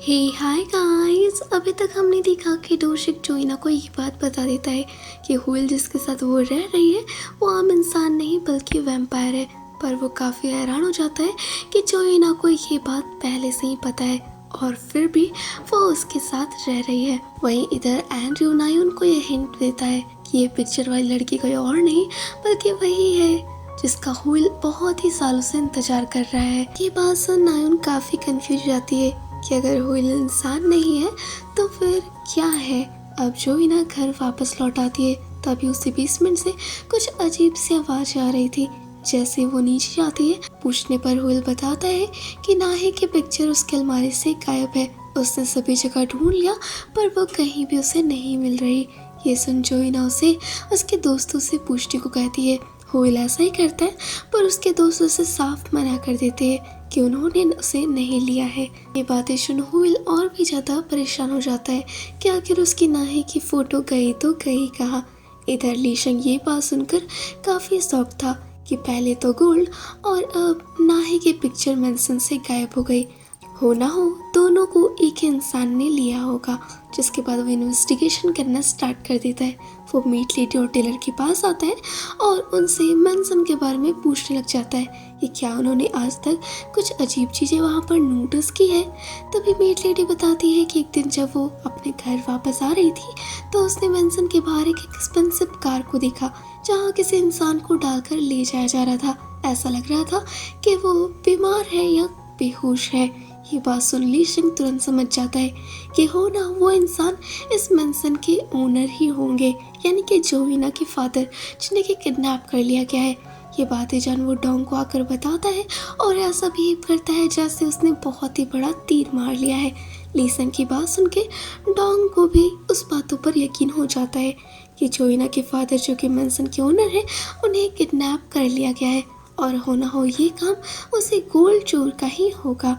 हे hi guys, अभी तक हमने देखा कि डोशिक जोइना को ये बात बता देता है कि हुइल जिसके साथ वो रह रही है वो आम इंसान नहीं बल्कि वैम्पायर है। पर वो काफ़ी हैरान हो जाता है कि जोइना को ये बात पहले से ही पता है और फिर भी वो उसके साथ रह रही है। वहीं इधर एंड्रयू नायुन को ये हिंट देता है कि ये पिक्चर वाली लड़की कोई और नहीं बल्कि वही है जिसका हुइल बहुत ही सालों से इंतजार कर रहा है। ये बात सुन नायुन काफ़ी कंफ्यूज हो जाती है कि अगर हुइल इंसान नहीं है तो फिर क्या है। अब जोइना घर वापस लौट आती है तभी उसी बेसमेंट से कुछ अजीब सी आवाज आ रही थी। जैसे वो नीचे जाती है पूछने पर हुइल बताता है कि नाहे की पिक्चर उसके अलमारी से गायब है। उसने सभी जगह ढूंढ लिया पर वो कहीं भी उसे नहीं मिल रही। ये सुन जोइना उसे उसके दोस्तों से पूछने को कहती है। हुइल ऐसा ही करता है पर उसके दोस्त उसे साफ मना कर देते हैं कि उन्होंने उसे नहीं लिया है। ये बातें सुन हुइल और भी ज्यादा परेशान हो जाता है कि आखिर उसकी नाहे की फोटो गई तो गई कहाँ। इधर लीशंग ये बात सुनकर काफी शॉक था कि पहले तो गोल्ड और अब नाहे की पिक्चर मेंशन से गायब हो गई। हो ना हो दोनों को एक ही इंसान ने लिया होगा। जिसके बाद वो इन्वेस्टिगेशन करना स्टार्ट कर देता है। वो मीट लेडी और टेलर के पास आता है और उनसे मेंशन के बारे में पूछने लग जाता है कि क्या उन्होंने आज तक कुछ अजीब चीज़ें वहाँ पर नोटिस की है। तभी मीट लेडी बताती है कि एक दिन जब वो अपने घर वापस आ रही थी तो उसने मेंशन के बाहर एक एक्सपेंसिव कार को देखा जहाँ किसी इंसान को डालकर ले जाया जा रहा था। ऐसा लग रहा था कि वो बीमार है या बेहोश है। ये बात सुन लीशंग तुरंत समझ जाता है कि हो ना वो इंसान इस मेंशन के ओनर ही होंगे, यानी कि जोइना के फादर जिन्हें कि किडनैप कर लिया गया है। ये बातें जान वो डोंग को आकर बताता है और ऐसा बिहेव करता है जैसे उसने बहुत ही बड़ा तीर मार लिया है। लीशंग की बात सुन के डोंग को भी उस बातों पर यकीन हो जाता है कि जोइना के फादर जो कि मेंशन के ओनर है उन्हें किडनैप कर लिया गया है और हो ना हो ये काम उसे गोल्ड चोर का ही होगा।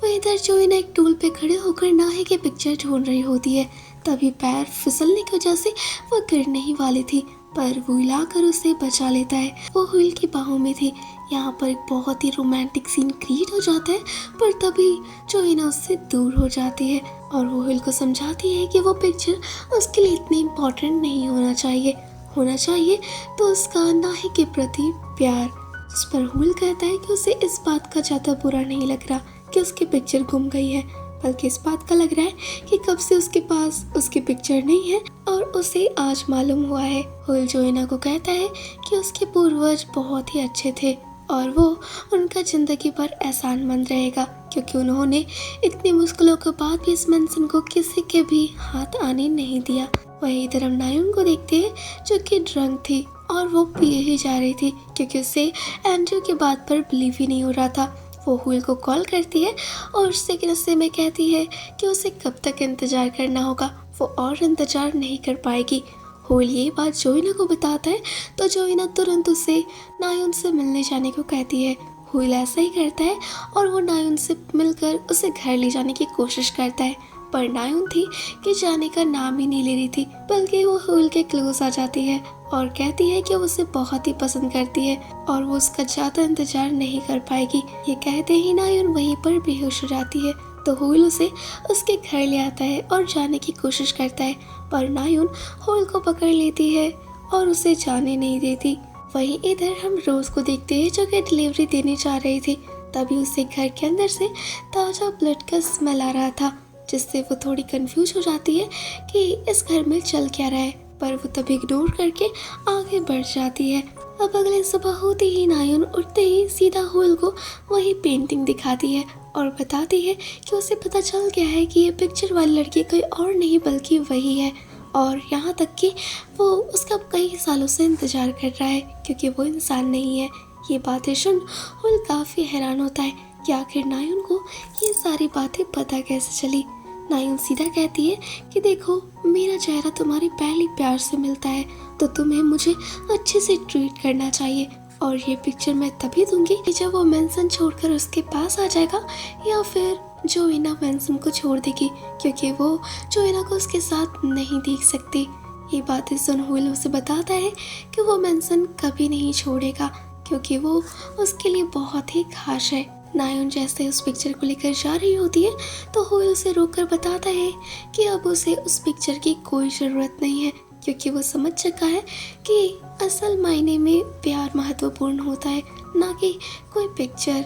वह इधर जोइना एक टूल पे खड़े होकर नाहे की पिक्चर ढूंढ रही होती है। तभी पैर फिसलने की वजह से वह गिरने ही वाली थी पर वो हिलाकर उसे बचा लेता है। वो हुइल की बाहों में थी। यहाँ पर एक बहुत ही रोमांटिक सीन क्रिएट हो जाता है पर तभी जोइना उससे दूर हो जाती है और वो हुइल को समझाती है कि वो पिक्चर उसके लिए इतनी इम्पोर्टेंट नहीं होना चाहिए तो उसका नाहे के प्रति प्यार। जिस पर हुइल कहता है कि उसे इस बात का ज़्यादा बुरा नहीं लग रहा कि उसकी पिक्चर गुम गई है बल्कि इस बात का लग रहा है कि कब से उसके पास उसकी पिक्चर नहीं है और उसे आज मालूम हुआ है। हुइल जोइना को कहता है कि उसके पूर्वज बहुत ही अच्छे थे और वो उनका जिंदगी पर एहसानमंद रहेगा क्योंकि उन्होंने इतनी मुश्किलों के बाद भी इस मेंशन को किसी के भी हाथ आने नहीं दिया। वही इधर हम नायुन को देखते हैं जो कि ड्रंक थी और वो पिए ही जा रही थी क्योंकि उसे एंड्रयू की बात पर बिलीव ही नहीं हो रहा था। वो हुइल को कॉल करती है और उससे गुस्से में कहती है कि उसे कब तक इंतजार करना होगा, वो और इंतजार नहीं कर पाएगी। हुइल ये बात जोइना को बताता है तो जोइना तुरंत उसे नायुन से मिलने जाने को कहती है। हुइल ऐसा ही करता है और वो नायुन से मिलकर उसे घर ले जाने की कोशिश करता है पर नायुन थी कि जाने का नाम ही नहीं ले रही थी बल्कि वो हुइल के क्लोज आ जाती है और कहती है कि वो उसे बहुत ही पसंद करती है और वो उसका ज़्यादा इंतजार नहीं कर पाएगी। ये कहते ही नायुन वहीं पर बेहोश हो जाती है तो हुइल उसे उसके घर ले आता है और जाने की कोशिश करता है पर नायुन हुइल को पकड़ लेती है और उसे जाने नहीं देती। वहीं इधर हम रोज को देखते हैं जो कि डिलीवरी देने जा रही थी। तभी उसे घर के अंदर से ताज़ा ब्लड का स्मेल आ रहा था जिससे वो थोड़ी कंफ्यूज हो जाती है कि इस घर में चल क्या रहा है पर वो तभी इग्नोर करके आगे बढ़ जाती है। अब अगले सुबह होते ही नायुन उठते ही सीधा हुइल को वही पेंटिंग दिखाती है और बताती है कि उसे पता चल गया है कि ये पिक्चर वाली लड़की कोई और नहीं बल्कि वही है और यहाँ तक कि वो उसका कई सालों से इंतजार कर रहा है क्योंकि वो इंसान नहीं है। ये बातें सुन हुइल काफ़ी हैरान होता है कि आखिर नायुन को ये सारी बातें पता कैसे चली। नायुन सीधा कहती है कि देखो मेरा चेहरा तुम्हारी पहली प्यार से मिलता है तो तुम्हें मुझे अच्छे से ट्रीट करना चाहिए और ये पिक्चर मैं तभी दूंगी कि जब वो मेंशन छोड़कर उसके पास आ जाएगा या फिर जोइना मेंशन को छोड़ देगी क्योंकि वो जोइना को उसके साथ नहीं देख सकती। ये बातें सुन हुइल उसे बताता है कि वो मेंशन कभी नहीं छोड़ेगा क्योंकि वो उसके लिए बहुत ही खास है नायुन जैसे उस पिक्चर को लेकर जा रही होती है तो होयल उसे रोककर बताता है कि अब उसे उस पिक्चर की कोई ज़रूरत नहीं है, क्योंकि वो समझ चुका है कि असल मायने में प्यार महत्वपूर्ण होता है, ना कि कोई पिक्चर।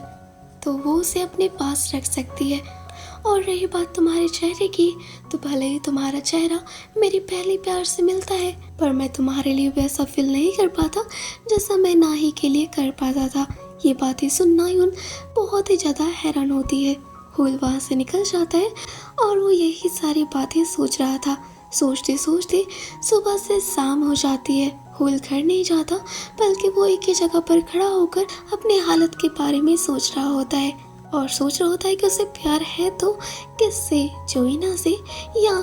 तो वो उसे अपने पास रख सकती है। और रही बात तुम्हारे चेहरे की, तो भले ही तुम्हारा चेहरा मेरी पहले प्यार से मिलता है, पर मैं तुम्हारे लिए वैसा फील नहीं कर पाता जैसा मैं नाही के लिए कर पाता था। ये बातें सुन नायुन बहुत ही ज़्यादा हैरान होती है। होयल वहाँ से निकल जाता है और वो यही सारी बातें सोच रहा था। सोचते सोचते सुबह से शाम हो जाती है। होयल घर नहीं जाता, बल्कि वो एक ही जगह पर खड़ा होकर अपनी हालत के बारे में सोच रहा होता है और सोच रहा होता है कि उसे प्यार है तो किससे, जोइना से या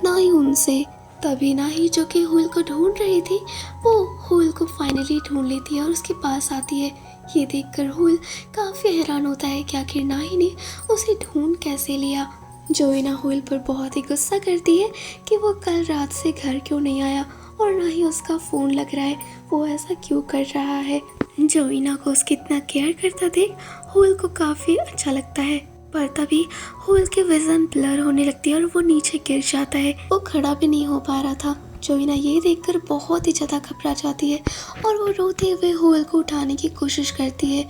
नायुन से। तभी नाही, जो कि होयल को ढूंढ रही थी, वो होयल को फाइनली ढूंढ लेती है और उसके पास आती है। ये देखकर होयल काफ़ी हैरान होता है कि आखिर नाही ने उसे ढूंढ कैसे लिया। जोइना होयल पर बहुत ही गुस्सा करती है कि वो कल रात से घर क्यों नहीं आया और ना ही उसका फ़ोन लग रहा है, वो ऐसा क्यों कर रहा है। जोइना को उसकी इतना केयर करता देख होयल को काफ़ी अच्छा लगता है, पर तभी होयल की विजन ब्लर होने लगती है और वो नीचे गिर जाता है। वो खड़ा भी नहीं हो पा रहा था। जोइना ये देखकर बहुत ही ज़्यादा घबरा जाती है और वो रोते हुए होयल को उठाने की कोशिश करती है।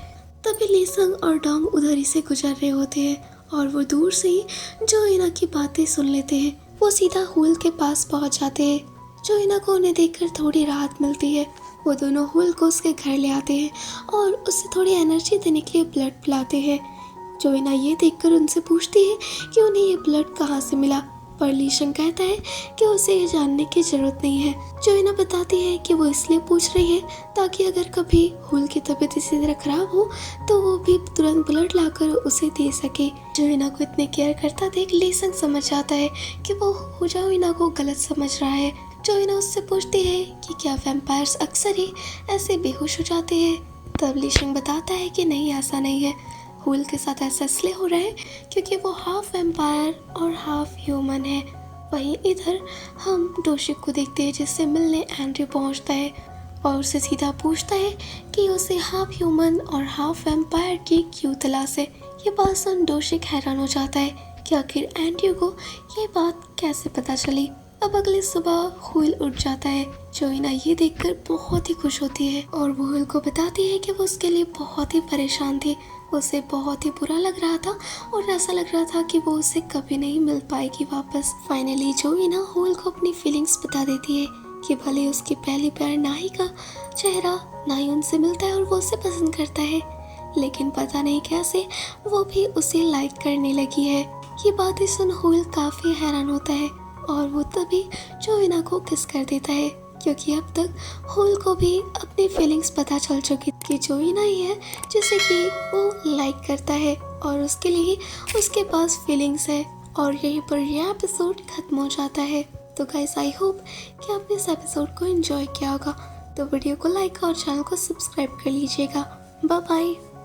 तभी लीसंग और डोंग उधर ही से गुजर रहे होते हैं और वो दूर से ही जोइना की बातें सुन लेते हैं। वो सीधा होयल के पास पहुंच जाते हैं। जोइना को उन्हें देखकर थोड़ी राहत मिलती है। वो दोनों होयल को उसके घर ले आते हैं और उसे थोड़ी एनर्जी देने के लिए ब्लड पिलाते हैं। जोइना ये देखकर उनसे पूछती है कि उन्हें ये ब्लड कहाँ से मिला, पर लीशंग कहता है कि उसे ये जानने की ज़रूरत नहीं है। जोइना बताती है कि वो इसलिए पूछ रही है ताकि अगर कभी होयल की तबीयत इसी तरह खराब हो तो वो भी तुरंत ब्लड लाकर उसे दे सके। जोइना को इतने केयर करता देख लीशंग समझ जाता है कि वो जोइना को गलत समझ रहा है। जोइना उससे पूछती है कि क्या वैम्पायर्स अक्सर ही ऐसे बेहोश हो जाते हैं। तब लीशंग बताता है कि नहीं, ऐसा नहीं है। होयल के साथ ऐसा इसलिए हो रहा है क्योंकि वो हाफ वैम्पायर और हाफ ह्यूमन है। वहीं इधर हम डोशिक को देखते हैं, जिससे मिलने एंड्रयू पहुंचता है और उससे सीधा पूछता है कि उसे हाफ ह्यूमन और हाफ वैम्पायर की क्यों तलाश है। ये बात सुन डोशिक हैरान हो जाता है कि आखिर एंड्रयू को ये बात कैसे पता चली। अब अगली सुबह होयल उठ जाता है। जोइना ये देखकर बहुत ही खुश होती है और वो होयल को बताती है कि वो उसके लिए बहुत ही परेशान थी। उसे बहुत ही बुरा लग रहा था और ऐसा लग रहा था कि वो उसे कभी नहीं मिल पाएगी वापस। फाइनली जोइना होयल को अपनी फीलिंग्स बता देती है कि भले उसकी पहली प्यार नाही का चेहरा नायुन से मिलता है और वो उसे पसंद करता है, लेकिन पता नहीं कैसे वो भी उसे लाइक करने लगी है। ये बातें सुन होयल काफ़ी हैरान होता है और वो तभी जोइना को किस कर देता है, क्योंकि अब तक होयल को भी अपनी फीलिंग्स पता चल चुकी कि जोइना ही है जिसे कि वो लाइक करता है और उसके लिए उसके पास फीलिंग्स है। और यहीं पर यह एपिसोड खत्म हो जाता है। तो गाइस, आई होप कि आपने इस एपिसोड को एंजॉय किया होगा। तो वीडियो को लाइक और चैनल को सब्सक्राइब कर लीजिएगा। Bye bye.